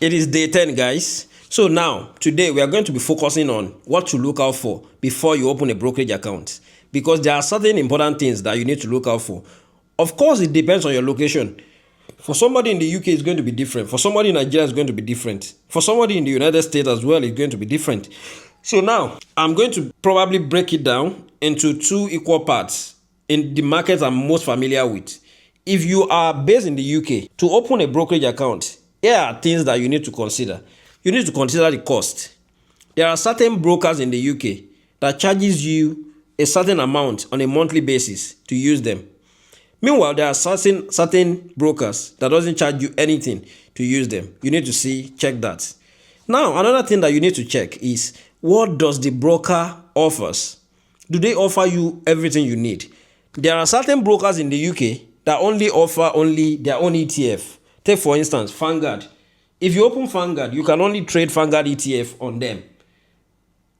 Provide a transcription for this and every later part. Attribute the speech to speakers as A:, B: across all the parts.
A: It is day 10, guys. So now, today we are going to be focusing on what to look out for before you open a brokerage account. Because there are certain important things that you need to look out for. Of course, it depends on your location. For somebody in the UK, it's going to be different. For somebody in Nigeria, it's going to be different. For somebody in the United States as well, it's going to be different. So now, I'm going to probably break it down into two equal parts in the markets I'm most familiar with. If you are based in the UK, to open a brokerage account, here are things that you need to consider. You need to consider the cost. There are certain brokers in the UK that charges you a certain amount on a monthly basis to use them. Meanwhile, there are certain brokers that doesn't charge you anything to use them. You need to check that. Now, another thing that you need to check is, what does the broker offers? Do they offer you everything you need? There are certain brokers in the UK that only offer their own ETF. Take for instance, Vanguard. If you open Vanguard, you can only trade Vanguard ETF on them.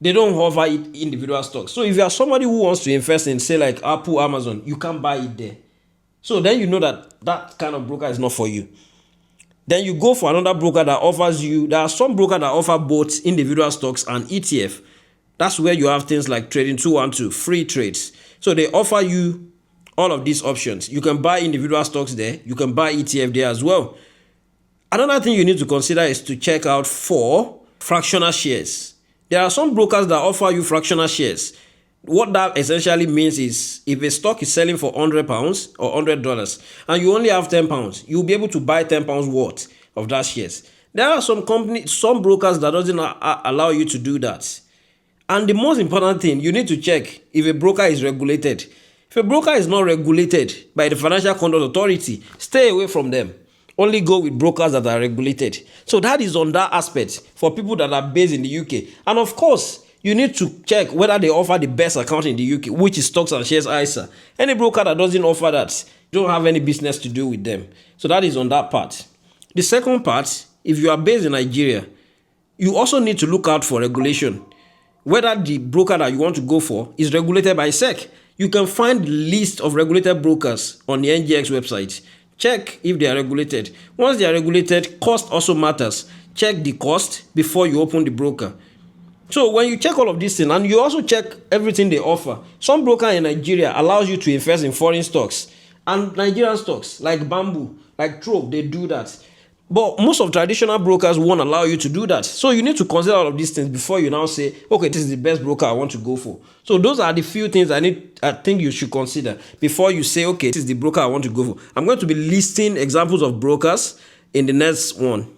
A: They don't offer individual stocks. So if you are somebody who wants to invest in, say, like Apple, Amazon, you can't buy it there. So then you know that kind of broker is not for you. Then you go for another broker that offers you. There are some brokers that offer both individual stocks and ETF. That's where you have things like Trading 212, free trades. So they offer you all of these options. You can buy individual stocks there. You can buy ETF there as well. Another thing you need to consider is to check out for fractional shares. There are some brokers that offer you fractional shares. What that essentially means is, if a stock is selling for £100 or $100 and you only have £10, you'll be able to buy £10 worth of that shares. There are some brokers that doesn't allow you to do that. And the most important thing, you need to check if a broker is regulated. If a broker is not regulated by the Financial Conduct Authority, stay away from them. Only go with brokers that are regulated. So that is on that aspect for people that are based in the UK. And of course, you need to check whether they offer the best account in the UK, which is Stocks and Shares ISA. Any broker that doesn't offer that, you don't have any business to do with them. So that is on that part. The second part, if you are based in Nigeria, you also need to look out for regulation. Whether the broker that you want to go for is regulated by SEC. You can find the list of regulated brokers on the NGX website. Check if they are regulated. Once they are regulated, cost also matters. Check the cost before you open the broker. So when you check all of these things, and you also check everything they offer, some broker in Nigeria allows you to invest in foreign stocks and Nigerian stocks like Bamboo, like Trove, they do that. But most of traditional brokers won't allow you to do that. So you need to consider all of these things before you now say, okay, this is the best broker I want to go for. So those are the few things I think you should consider before you say, okay, this is the broker I want to go for. I'm going to be listing examples of brokers in the next one.